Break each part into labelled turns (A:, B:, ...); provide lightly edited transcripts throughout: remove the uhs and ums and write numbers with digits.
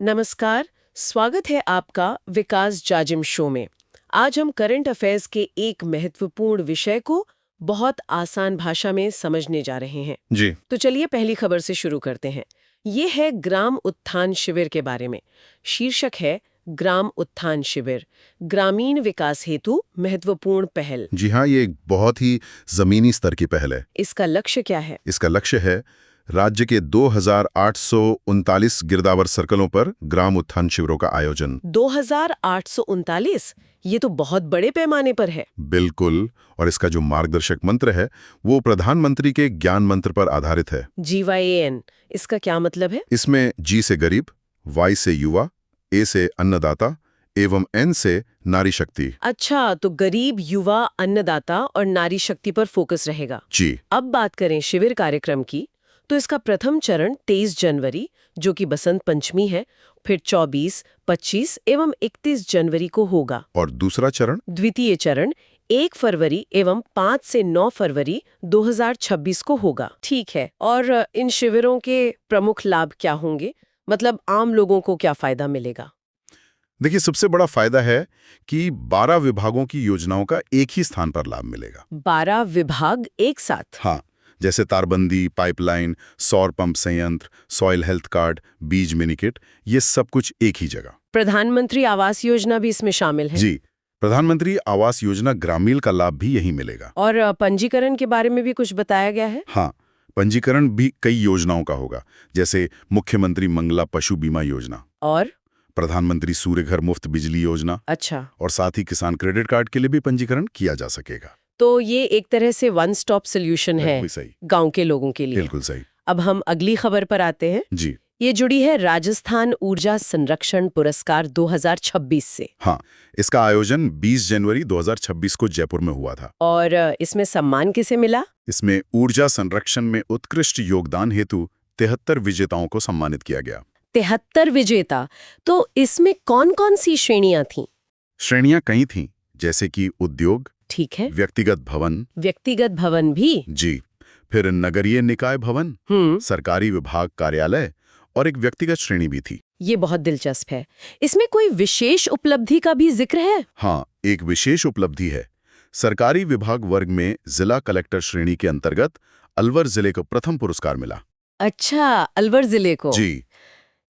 A: नमस्कार। स्वागत है आपका विकास जाजिम शो में। आज हम करंट अफेयर्स के एक महत्वपूर्ण विषय को बहुत आसान भाषा में समझने जा रहे हैं।
B: जी।
A: तो चलिए पहली खबर से शुरू करते हैं। ये है ग्राम उत्थान शिविर के बारे में। शीर्षक है ग्राम उत्थान शिविर, ग्रामीण विकास हेतु महत्वपूर्ण पहल।
B: जी हाँ, ये एक बहुत ही जमीनी स्तर की पहल है।
A: इसका लक्ष्य क्या है?
B: इसका लक्ष्य है राज्य के 2839 गिरदावर सर्कलों पर ग्राम उत्थान शिविरों का आयोजन।
A: 2839? ये तो बहुत बड़े पैमाने पर है।
B: बिल्कुल। और इसका जो मार्गदर्शक मंत्र है वो प्रधानमंत्री के ज्ञान मंत्र पर आधारित है।
A: GYAN, इसका क्या मतलब है?
B: इसमें जी से गरीब, वाई से युवा, ए से अन्नदाता एवं एन से नारी शक्ति।
A: अच्छा, तो गरीब, युवा, अन्नदाता और नारी शक्ति पर फोकस रहेगा।
B: जी।
A: अब बात करें शिविर कार्यक्रम की, तो इसका प्रथम चरण 23 जनवरी, जो कि बसंत पंचमी है, फिर 24, 25 एवं 31 जनवरी को होगा।
B: और दूसरा चरण?
A: द्वितीय चरण 1 फरवरी एवं 5 से 9 फरवरी 2026 को होगा। ठीक है। और इन शिविरों के प्रमुख लाभ क्या होंगे? मतलब आम लोगों को क्या फायदा मिलेगा?
B: देखिए, सबसे बड़ा फायदा है कि 12 विभागों की योजनाओं का एक ही स्थान पर लाभ मिलेगा।
A: 12 विभाग एक साथ?
B: हाँ, जैसे तारबंदी, पाइपलाइन, सौर पंप संयंत्र, सॉइल हेल्थ कार्ड, बीज मिनीकिट, ये सब कुछ एक ही जगह।
A: प्रधानमंत्री आवास योजना भी इसमें शामिल है?
B: जी, प्रधानमंत्री आवास योजना ग्रामीण का लाभ भी यही मिलेगा।
A: और पंजीकरण के बारे में भी कुछ बताया गया है?
B: हाँ, पंजीकरण भी कई योजनाओं का होगा, जैसे मुख्यमंत्री मंगला पशु बीमा योजना
A: और
B: प्रधानमंत्री सूर्य घर मुफ्त बिजली योजना।
A: अच्छा।
B: और साथ ही किसान क्रेडिट कार्ड के लिए भी पंजीकरण किया जा सकेगा।
A: तो ये एक तरह से वन स्टॉप सोल्यूशन है
B: सही।
A: गांव के लोगों के लिए।
B: बिल्कुल सही।
A: अब हम अगली खबर पर आते हैं।
B: जी।
A: ये जुड़ी है राजस्थान ऊर्जा संरक्षण पुरस्कार 2026 से।
B: हाँ, इसका आयोजन 20 जनवरी 2026 को जयपुर में हुआ था।
A: और इसमें सम्मान किसे मिला?
B: इसमें ऊर्जा संरक्षण में उत्कृष्ट योगदान हेतु 73 विजेताओं को सम्मानित किया गया।
A: 73 विजेता? तो इसमें कौन कौन सी श्रेणियां थीं?
B: श्रेणियां कई थीं, जैसे कि उद्योग,
A: ठीक है।
B: व्यक्तिगत भवन।
A: व्यक्तिगत भवन भी?
B: जी। फिर नगरीय निकाय भवन, सरकारी विभाग कार्यालय और एक व्यक्तिगत श्रेणी भी थी।
A: ये बहुत दिलचस्प है। इसमें कोई विशेष उपलब्धि का भी जिक्र है?
B: हाँ, एक विशेष उपलब्धि है। सरकारी विभाग वर्ग में जिला कलेक्टर श्रेणी के अंतर्गत अलवर जिले को प्रथम पुरस्कार मिला।
A: अच्छा, अलवर जिले को?
B: जी।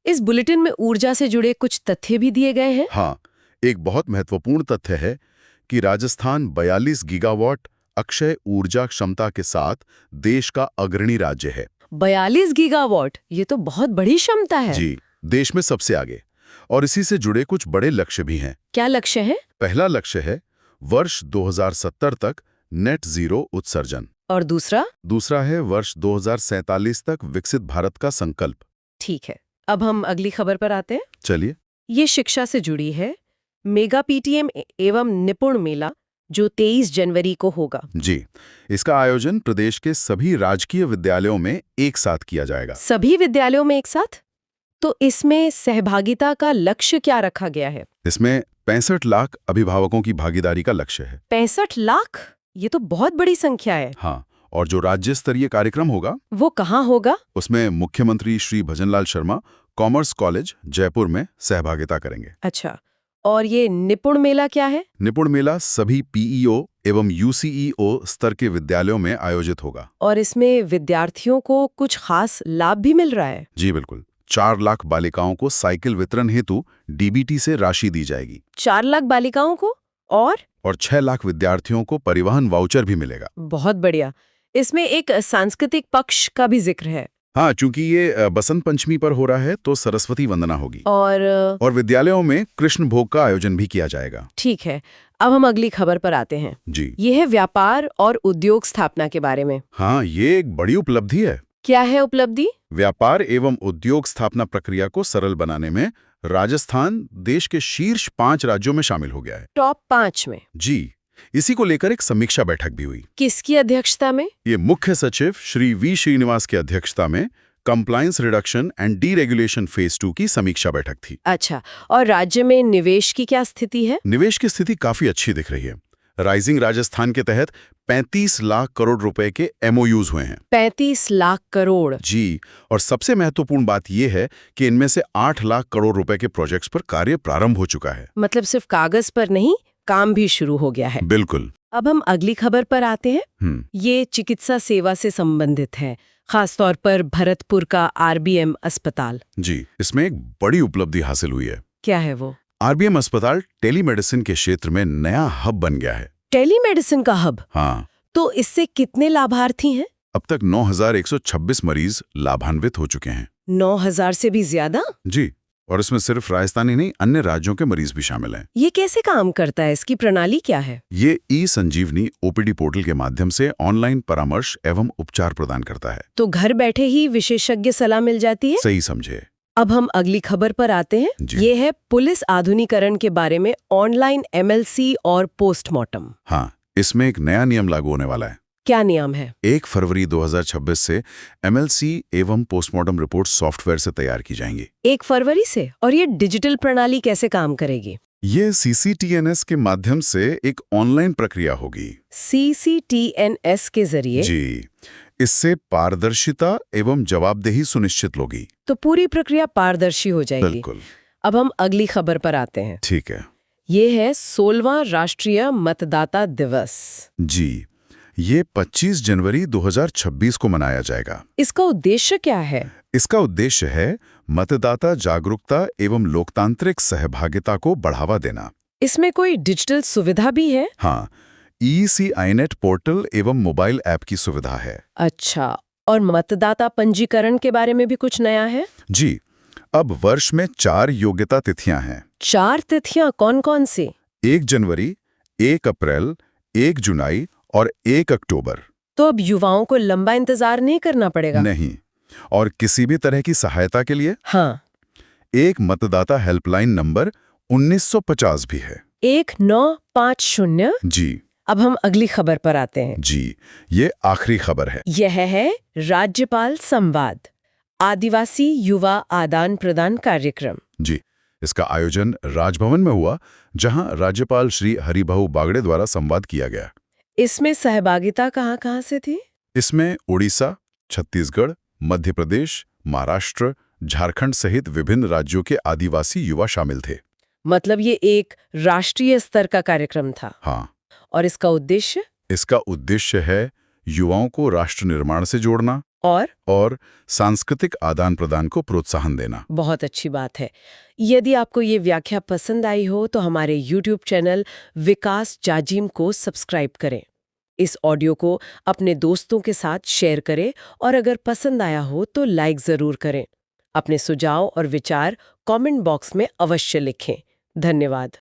A: इस बुलेटिन में ऊर्जा से जुड़े कुछ तथ्य भी दिए गए हैं।
B: हाँ, एक बहुत महत्वपूर्ण तथ्य है कि राजस्थान 42 गीगावाट अक्षय ऊर्जा क्षमता के साथ देश का अग्रणी राज्य है।
A: 42 गीगावाट, ये तो बहुत बड़ी क्षमता है।
B: जी, देश में सबसे आगे। और इसी से जुड़े कुछ बड़े लक्ष्य भी हैं।
A: क्या लक्ष्य है?
B: पहला लक्ष्य है वर्ष 2070 तक नेट जीरो उत्सर्जन।
A: और दूसरा?
B: दूसरा है वर्ष 2047 तक विकसित भारत का संकल्प।
A: ठीक है। अब हम अगली खबर पर आते हैं।
B: चलिए।
A: ये शिक्षा से जुड़ी है। मेगा PTM एवं निपुण मेला, जो 23 जनवरी को होगा।
B: जी, इसका आयोजन प्रदेश के सभी राजकीय विद्यालयों में एक साथ किया जाएगा।
A: सभी विद्यालयों में एक साथ? तो इसमें सहभागिता का लक्ष्य क्या रखा गया है?
B: इसमें 65 लाख अभिभावकों की भागीदारी का लक्ष्य है।
A: 65 लाख? ये तो बहुत बड़ी संख्या है।
B: हाँ, और जो राज्य स्तरीय कार्यक्रम होगा
A: वो कहाँ होगा?
B: उसमें मुख्यमंत्री श्री भजनलाल शर्मा कॉमर्स कॉलेज जयपुर में सहभागिता करेंगे।
A: अच्छा, और ये निपुण मेला क्या है?
B: निपुण मेला सभी PEO एवं UCEO स्तर के विद्यालयों में आयोजित होगा।
A: और इसमें विद्यार्थियों को कुछ खास लाभ भी मिल रहा है?
B: जी बिल्कुल। 4 लाख बालिकाओं को साइकिल वितरण हेतु DBT से राशि दी जाएगी।
A: 4 लाख बालिकाओं को? और
B: 6 लाख विद्यार्थियों को परिवहन वाउचर भी मिलेगा।
A: बहुत बढ़िया। इसमें एक सांस्कृतिक पक्ष का भी जिक्र है।
B: हाँ, चूंकि ये बसंत पंचमी पर हो रहा है तो सरस्वती वंदना होगी।
A: और
B: विद्यालयों में कृष्ण भोग का आयोजन भी किया जाएगा।
A: ठीक है। अब हम अगली खबर पर आते हैं।
B: जी।
A: ये है व्यापार और उद्योग स्थापना के बारे में।
B: हाँ, ये एक बड़ी उपलब्धि है।
A: क्या है उपलब्धि?
B: व्यापार एवं उद्योग स्थापना प्रक्रिया को सरल बनाने में राजस्थान देश के शीर्ष 5 राज्यों में शामिल हो गया है।
A: टॉप 5 में?
B: जी। इसी को लेकर एक समीक्षा बैठक भी हुई।
A: किसकी अध्यक्षता में?
B: ये मुख्य सचिव श्री V श्रीनिवास की अध्यक्षता में compliance reduction and deregulation phase 2 की समीक्षा बैठक थी।
A: अच्छा, और राज्य में निवेश की क्या स्थिति है?
B: निवेश की स्थिति काफी अच्छी दिख रही है। राइजिंग राजस्थान के तहत 35 लाख करोड़ रुपए के MOUs हुए हैं।
A: 35 लाख करोड़।
B: जी, और सबसे महत्वपूर्ण बात यह है कि इनमें से 8 लाख करोड़ रुपए के प्रोजेक्ट्स पर कार्य प्रारंभ हो चुका है।
A: मतलब सिर्फ कागज पर नहीं, काम भी शुरू हो गया है।
B: बिल्कुल।
A: अब हम अगली खबर पर आते हैं। ये चिकित्सा सेवा से संबंधित है, खासतौर पर भरतपुर का RBM अस्पताल।
B: जी, इसमें एक बड़ी उपलब्धि हासिल हुई है।
A: क्या है वो?
B: RBM अस्पताल टेलीमेडिसिन के क्षेत्र में नया हब बन गया है।
A: टेलीमेडिसिन का हब?
B: हाँ।
A: तो इससे कितने लाभार्थी हैं?
B: अब तक 9,126 मरीज लाभान्वित हो चुके हैं।
A: 9,000 से भी ज्यादा?
B: जी, और इसमें सिर्फ राजस्थान ही नहीं, अन्य राज्यों के मरीज भी शामिल हैं।
A: ये कैसे काम करता है? इसकी प्रणाली क्या है?
B: ये ई-संजीवनी OPD पोर्टल के माध्यम से ऑनलाइन परामर्श एवं उपचार प्रदान करता है।
A: तो घर बैठे ही विशेषज्ञ सलाह मिल जाती है?
B: सही समझे।
A: अब हम अगली खबर पर आते हैं। ये है पुलिस आधुनिकीकरण के बारे में, ऑनलाइन MLC और पोस्टमार्टम।
B: हाँ, इसमें एक नया नियम लागू होने वाला है।
A: क्या नियम है?
B: 1 फरवरी 2026 से MLC एवं पोस्टमार्टम रिपोर्ट सॉफ्टवेयर से तैयार की जाएंगी।
A: 1 फरवरी से? और ये डिजिटल प्रणाली कैसे काम करेगी?
B: ये CCTNS के माध्यम से एक ऑनलाइन प्रक्रिया होगी।
A: CCTNS के जरिए?
B: जी, इससे पारदर्शिता एवं जवाबदेही सुनिश्चित होगी।
A: तो पूरी प्रक्रिया पारदर्शी हो जाएगी।
B: बिल्कुल।
A: अब हम अगली खबर पर आते हैं।
B: ठीक है।
A: ये है 16वां राष्ट्रीय मतदाता दिवस।
B: जी, ये 25 जनवरी 2026 को मनाया जाएगा।
A: इसका उद्देश्य क्या है? इसका
B: उद्देश्य है मतदाता जागरूकता एवं लोकतांत्रिक सहभागिता को बढ़ावा देना।
A: इसमें कोई डिजिटल सुविधा भी है?
B: हाँ, ECINET पोर्टल एवं मोबाइल ऐप की सुविधा है।
A: अच्छा, और मतदाता पंजीकरण के बारे में भी कुछ नया है?
B: जी, अब वर्ष में 4 योग्यता तिथियां हैं।
A: 4 तिथियां कौन-कौन सी?
B: 1 जनवरी, 1 अप्रैल, 1 जुलाई और 1 अक्टूबर।
A: तो अब युवाओं को लंबा इंतजार नहीं करना पड़ेगा?
B: नहीं, और किसी भी तरह की सहायता के लिए
A: हाँ,
B: एक मतदाता हेल्पलाइन नंबर 1950 भी है।
A: 1950?
B: जी।
A: अब हम अगली खबर पर आते हैं।
B: जी, ये आखिरी खबर है।
A: यह है राज्यपाल संवाद, आदिवासी युवा आदान प्रदान कार्यक्रम।
B: जी, इसका आयोजन राजभवन में हुआ, जहां राज्यपाल श्री हरिभाऊ बागड़े द्वारा संवाद किया गया।
A: इसमें सहभागिता कहाँ से थी?
B: इसमें उड़ीसा, छत्तीसगढ़, मध्य प्रदेश, महाराष्ट्र, झारखंड सहित विभिन्न राज्यों के आदिवासी युवा शामिल थे।
A: मतलब ये एक राष्ट्रीय स्तर का कार्यक्रम था।
B: हाँ।
A: और इसका उद्देश्य?
B: इसका उद्देश्य है युवाओं को राष्ट्र निर्माण से जोड़ना और सांस्कृतिक आदान प्रदान को प्रोत्साहन देना।
A: बहुत अच्छी बात है। यदि आपको ये व्याख्या पसंद आई हो तो हमारे YouTube चैनल विकास जाजिम को सब्सक्राइब करें। इस ऑडियो को अपने दोस्तों के साथ शेयर करें और अगर पसंद आया हो तो लाइक जरूर करें। अपने सुझाव और विचार कमेंट बॉक्स में अवश्य लिखें। धन्यवाद।